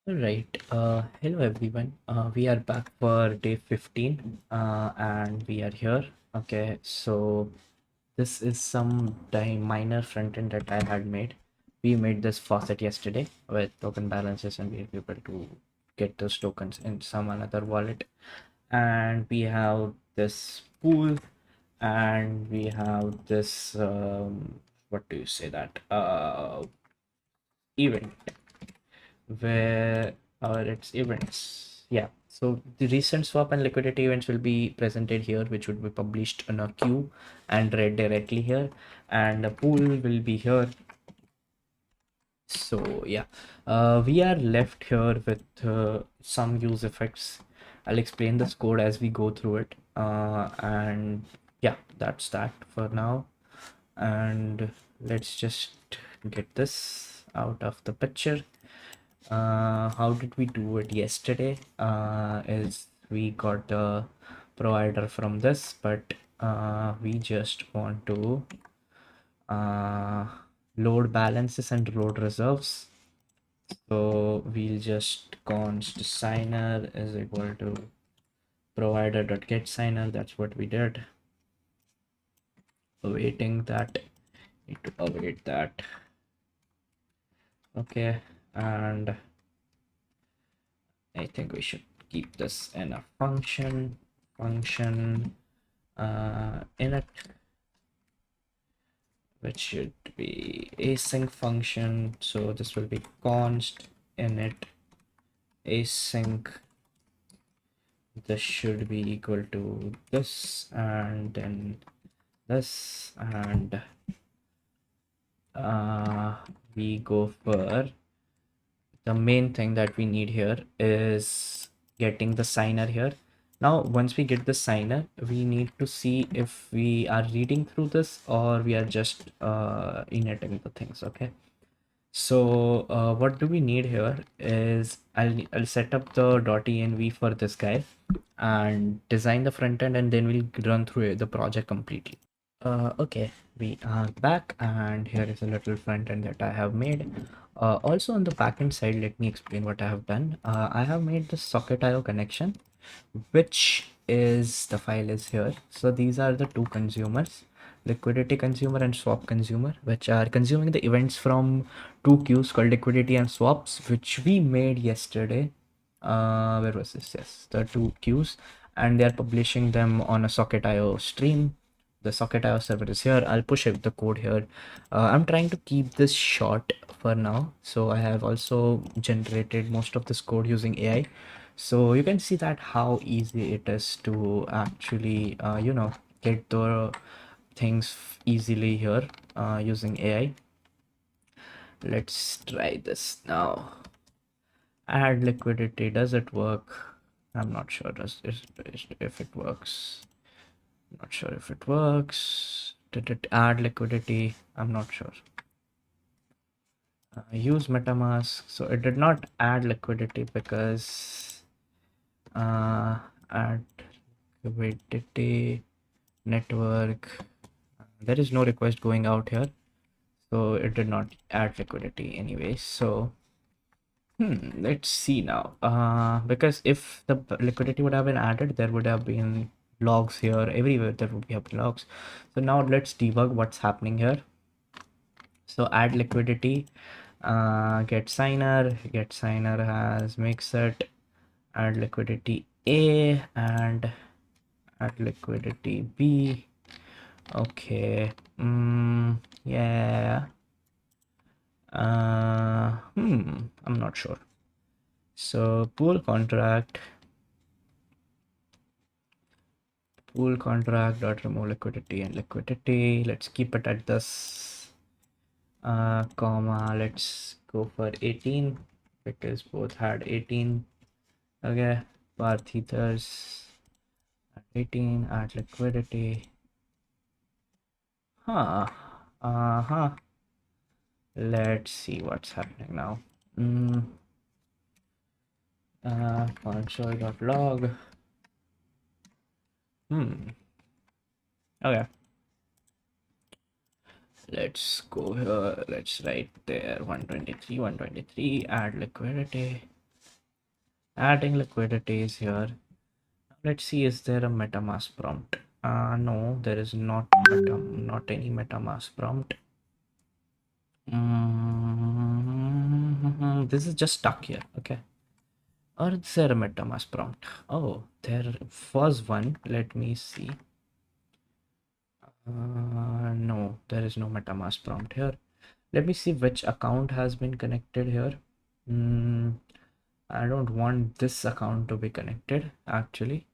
All right. Hello everyone. We are back for day 15, and we are here. Okay, so this is some minor front end that I had made. We made this faucet yesterday with token balances, and we were able to get those tokens in some another wallet. And we have this pool, and we have this what do you say that event where its events. Yeah. So the recent swap and liquidity events will be presented here, which would be published in a queue and read directly here. And a pool will be here. So yeah, we are left here with some use effects. I'll explain this code as we go through it. And yeah, that's that for now. And let's just get this out of the picture. How did we do it yesterday? Is we got the provider from this, but we just want to uh, load balances and load reserves. So we'll just const signer is equal to provider.get signer. That's what we did. Awaiting that. Need to await that. Okay, and I think we should keep this in a function init, which should be async function. So this will be const init async. This should be equal to this, and then this, and we go for the main thing that we need here is getting the signer here. Now, once we get the signer, we need to see if we are reading through this or we are just initting the things. Okay. So what do we need here is I'll set up the .env for this guy and design the front end, and then we'll run through the project completely. Okay, we are back, and here is a little front end that I have made. Also on the backend side, let me explain what I have done. I have made the socket.io connection, which is the file is here. So these are the two consumers, liquidity consumer and swap consumer, which are consuming the events from two queues called liquidity and swaps, which we made yesterday. Where was this? Yes, the two queues, and they are publishing them on a socket.io stream. The socket.io server is here. I'll push the code here. I'm trying to keep this short for now, so I have also generated most of this code using AI. So you can see that how easy it is to actually get the things easily here using AI. Let's try this now. Add liquidity, does it work? I'm not sure if it works. Not sure if it works. Did it add liquidity? I'm not sure. Use MetaMask. So it did not add liquidity because add liquidity network. There is no request going out here, so it did not add liquidity anyway. So let's see now. Because if the liquidity would have been added, there would have been logs here everywhere. There would have logs. So now let's debug what's happening here. So add liquidity, get signer has makes it add liquidity A and add liquidity B. Okay. Yeah. I'm not sure. So pool contract dot remove liquidity and liquidity. Let's keep it at this comma. Let's go for 18 because both had 18. Okay, path ethers at 18, add liquidity. Uh-huh. Let's see what's happening now. Console.log. Okay. Let's go here. Let's write there 123, add liquidity. Adding liquidities here. Let's see, is there a MetaMask prompt? No, there is not any MetaMask prompt. This is just stuck here. Okay. Or is there a MetaMask prompt? Oh, there was one. Let me see. No, there is no MetaMask prompt here. Let me see which account has been connected here. I don't want this account to be connected actually.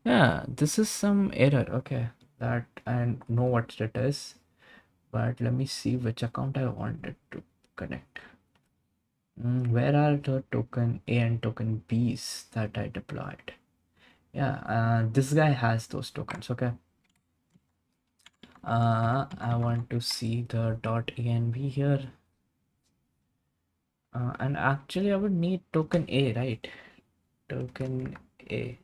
Yeah, this is some error. Okay, that I know what it is, but let me see which account I wanted to connect. Where are the token A and token B's that I deployed? Yeah, this guy has those tokens. Okay. I want to see the .env here. And actually I would need token A, right? Token A.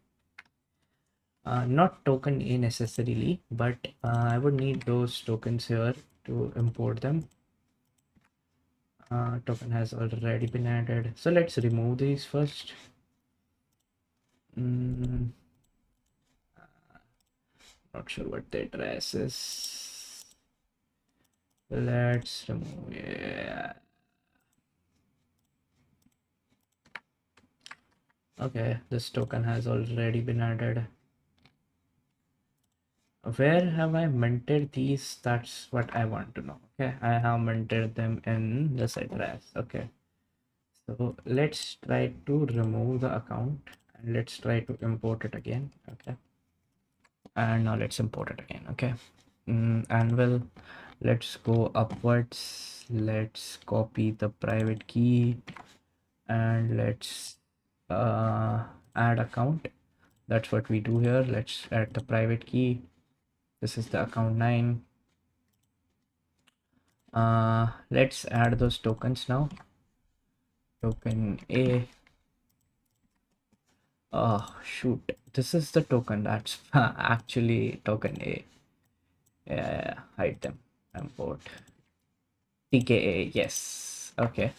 Not token A necessarily, but I would need those tokens here to import them. Token has already been added. So let's remove these first. Not sure what the address is. Let's remove it. Okay, this token has already been added. Where have I minted these? That's what I want to know. Okay, I have minted them in this address. Okay, so let's try to remove the account and let's try to import it again. Okay, and now let's import it again. Okay, Anvil, let's go upwards. Let's copy the private key and let's add account. That's what we do here. Let's add the private key. This is the account 9. Let's add those tokens now. Token A. Oh shoot, this is the token that's actually token A. Yeah, hide them. Import TKA. Yes. Okay.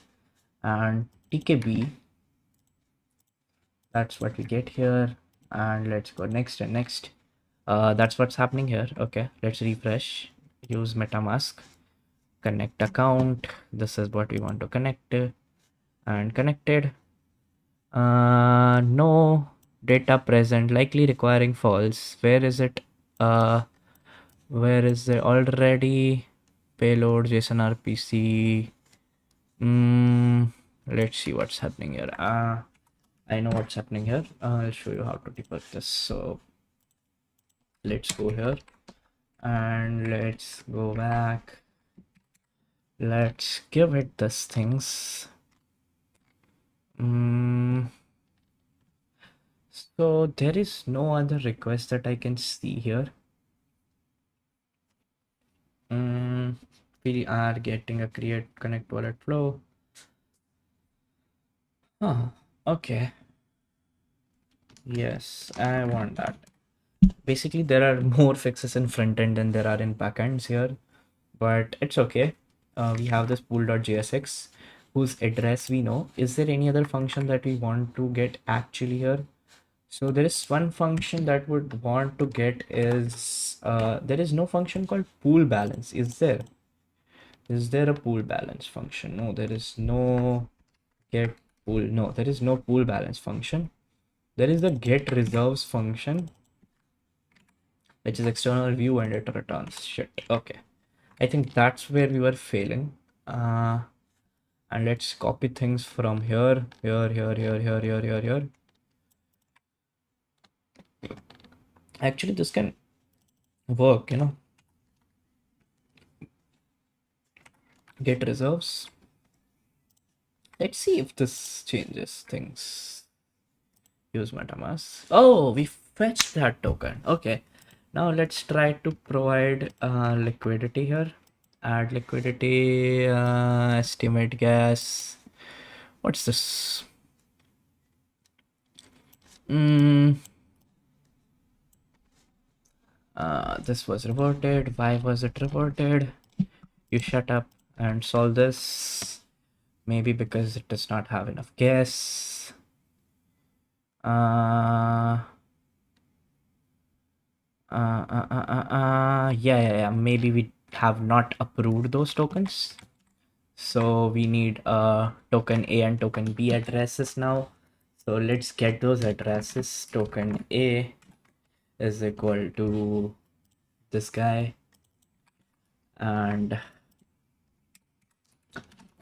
And TKB. That's what we get here. And let's go next and next. That's what's happening here. Okay, let's refresh. Use MetaMask. Connect account. This is what we want to connect. And connected. No data present, likely requiring false. Where is it? Where is it already? Payload JSON RPC. Let's see what's happening here. I know what's happening here. I'll show you how to debug this. So let's go here and let's go back. Let's give it this things. So there is no other request that I can see here. We are getting a create connect wallet flow. Okay. Yes, I want that. Basically, there are more fixes in front end than there are in backends here, but it's okay. We have this pool.jsx whose address we know. Is there any other function that we want to get actually here? So there is one function that would want to get is there is no function called pool balance. Is there? Is there a pool balance function? No, there is no get pool. No, there is no pool balance function. There is the get reserves function, which is external view and it returns shit. Okay, I think that's where we were failing. And let's copy things from here. Actually, this can work, you know. Get reserves. Let's see if this changes things. Use MetaMask. Oh, we fetched that token. Okay, now let's try to provide liquidity here. Add liquidity, estimate gas. What's this? This was reverted. Why was it reverted? You shut up and solve this. Maybe because it does not have enough gas. Uh, yeah. Maybe we have not approved those tokens. So we need token A and token B addresses now. So let's get those addresses. Token A is equal to this guy, and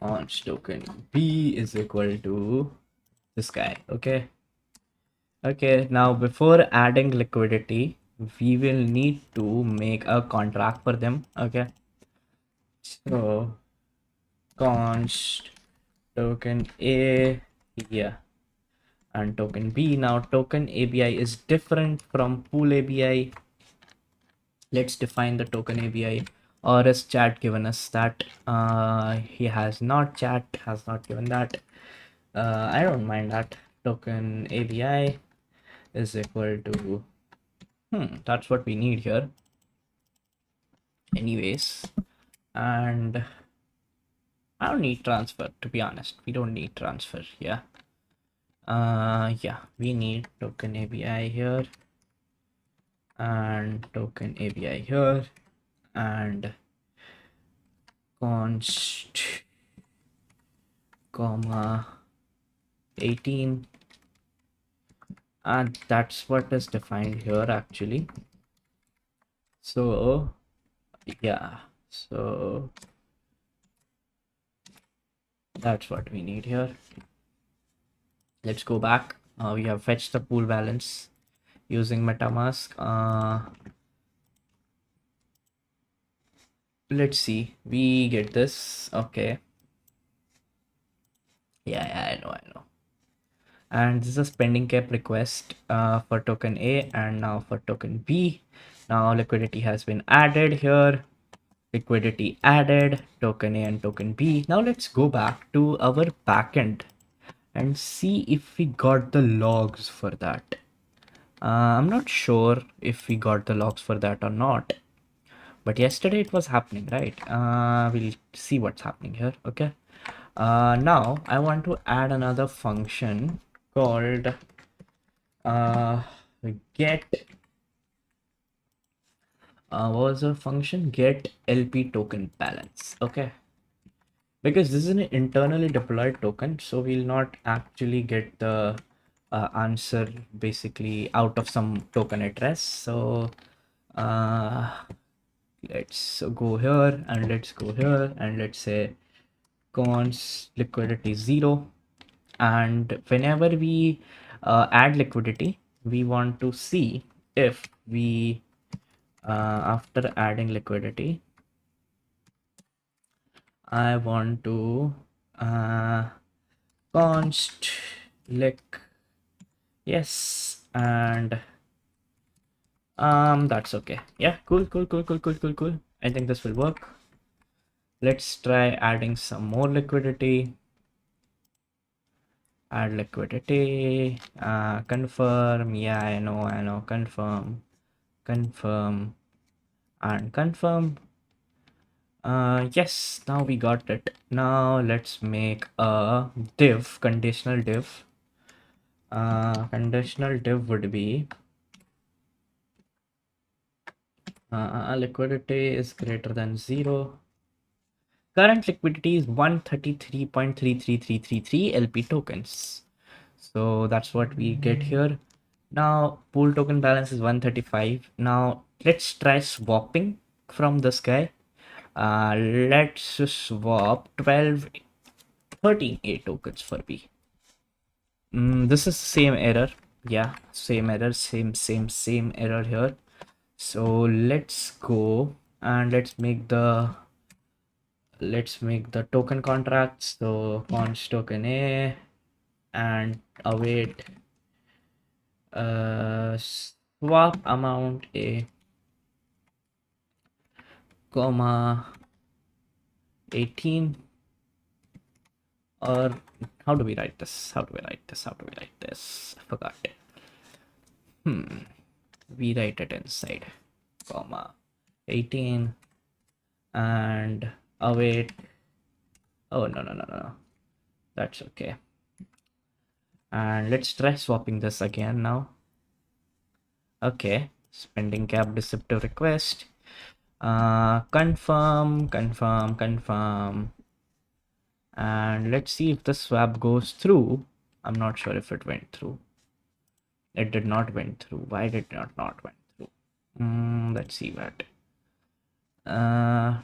launch token B is equal to this guy. Okay, now before adding liquidity, we will need to make a contract for them. Okay, so const token A, yeah, and token B. Now token ABI is different from pool ABI. Let's define the token ABI. Or is chat given us that? He has not. Chat has not given that. I don't mind that. Token ABI is equal to that's what we need here anyways. And I don't need transfer, to be honest. We don't need transfer. Yeah, we need token ABI here and token ABI here and const comma 18, and that's what is defined here actually. So yeah, so that's what we need here. Let's go back. We have fetched the pool balance using MetaMask. Let's see, we get this. Okay, yeah, I know. And this is pending cap request for token A and now for token B. Now liquidity has been added here. Liquidity added, token A and token B. Now let's go back to our backend and see if we got the logs for that. I'm not sure if we got the logs for that or not, but yesterday it was happening, right? We'll see what's happening here. Okay. Now I want to add another function called get what was the function? Get LP token balance. Okay, because this is an internally deployed token, so we'll not actually get the answer basically out of some token address. So uh, let's go here and let's go here and let's say const liquidity 0, and whenever we add liquidity, we want to see if we after adding liquidity, I want to const lick yes, and that's okay. Yeah, cool. I think this will work. Let's try adding some more liquidity. Add liquidity, confirm. Yeah, I know, confirm and confirm. Yes, now we got it. Now let's make a div, conditional div. Conditional div would be liquidity is greater than 0. Current liquidity is 133.33333 LP tokens. So that's what we get here. Now pool token balance is 135. Now let's try swapping from this guy. Let's swap 12 13A tokens for B. This is same error. Yeah, same error, same error here. So let's go and let's make the token contract. So const token A and await swap amount A comma 18, or how do we write this? I forgot. We write it inside comma 18 and await. Oh, no, that's okay. And let's try swapping this again now. Okay, spending cap deceptive request. Confirm. And let's see if the swap goes through. I'm not sure if it went through. It did not went through. Why did it not went through? Let's see that.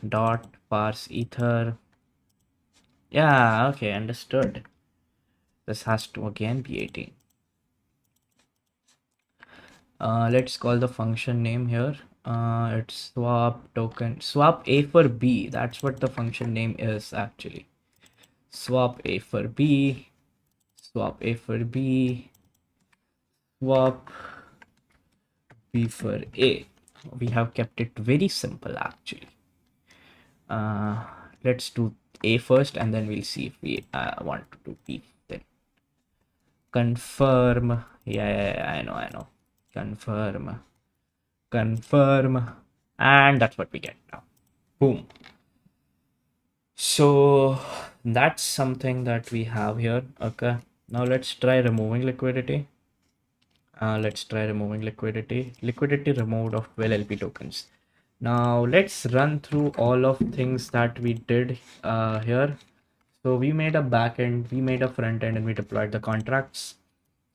Dot parse ether. Yeah, okay, understood. This has to again be 18. Let's call the function name here. It's swap token, swap A for B. That's what the function name is actually. Swap A for B, swap A for B, swap B for A. We have kept it very simple actually. Uh, let's do A first and then we'll see if we want to do B then. Confirm. Yeah, I know. Confirm. And that's what we get now. Boom. So that's something that we have here. Okay. Now let's try removing liquidity. Let's try removing liquidity. Liquidity removed of 12 LP tokens. Now let's run through all of things that we did here. So we made a backend, we made a front end, and we deployed the contracts.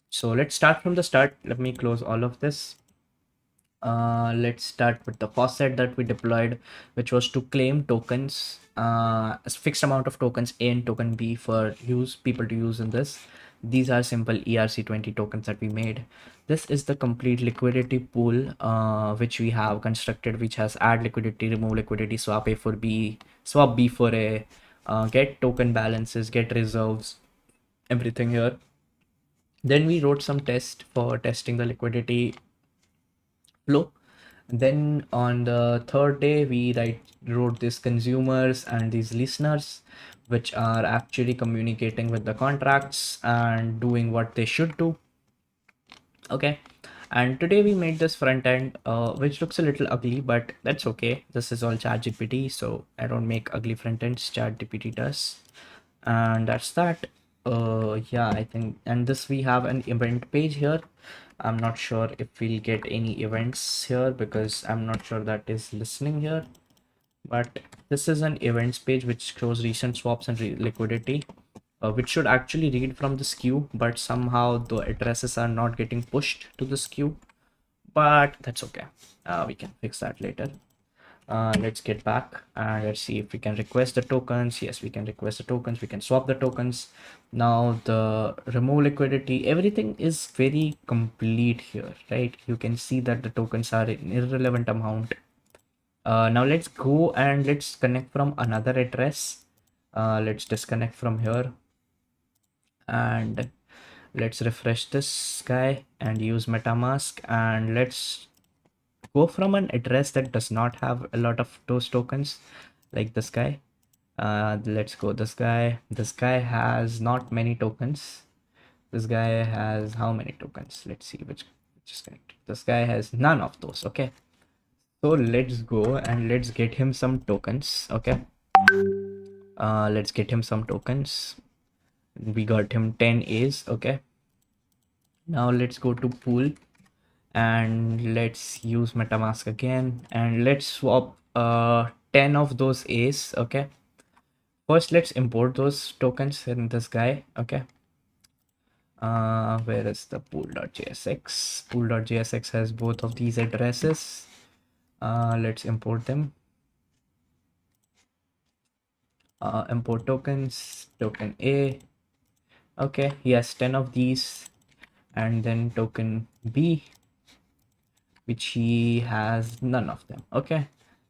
So let's start from the start. Let me close all of this. Let's start with the faucet that we deployed, which was to claim tokens, a fixed amount of tokens A and token B for people to use in this. These are simple ERC20 tokens that we made. This is the complete liquidity pool, which we have constructed, which has add liquidity, remove liquidity, swap A for B, swap B for A, get token balances, get reserves, everything here. Then we wrote some test for testing the liquidity flow. Then on the third day, we wrote these consumers and these listeners, which are actually communicating with the contracts and doing what they should do. Okay. And today we made this front end, which looks a little ugly, but that's okay. This is all ChatGPT, so I don't make ugly front ends. ChatGPT does, and that's that. Yeah, I think, and this we have an event page here. I'm not sure if we'll get any events here because I'm not sure that is listening here. But this is an events page which shows recent swaps and liquidity, which should actually read from this queue, but somehow the addresses are not getting pushed to this queue. But that's okay. We can fix that later. Let's get back and let's see if we can request the tokens. Yes, we can request the tokens. We can swap the tokens. Now the remove liquidity, everything is very complete here, right? You can see that the tokens are in irrelevant amount. Now let's go and let's connect from another address. Let's disconnect from here and let's refresh this guy and use MetaMask, and let's go from an address that does not have a lot of those tokens, like this guy. Let's go this guy. This guy has not many tokens. This guy has how many tokens? Let's see which is connected. This guy has none of those. Okay, so let's go and let's get him some tokens. Okay, let's get him some tokens. We got him 10 A's. Okay, now let's go to pool and let's use MetaMask again and let's swap 10 of those A's. Okay, first let's import those tokens in this guy. Okay, where is the pool.jsx? Pool.jsx has both of these addresses. Let's import them. Import tokens, token A. Okay, yes, 10 of these, and then token B, which he has none of them. Okay,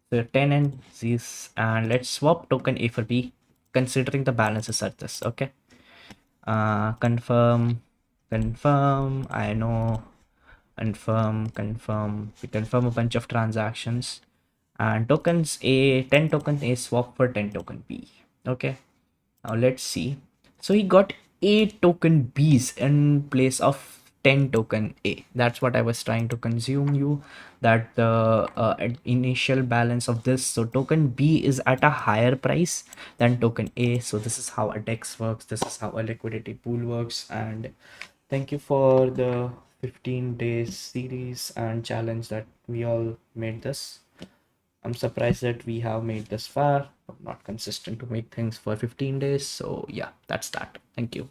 so 10 and these, and let's swap token A for B, considering the balances are this. Okay, confirm. I know. Confirm. We confirm a bunch of transactions, and tokens A, 10 token A swap for 10 token B. Okay, now let's see. So he got 8 token B's in place of 10 token A. That's what I was trying to consume you, that the initial balance of this, so token B is at a higher price than token A. So this is how a DEX works, this is how a liquidity pool works. And thank you for the 15 days series and challenge that we all made this. I'm surprised that we have made this far. I'm not consistent to make things for 15 days. So yeah, that's that. Thank you.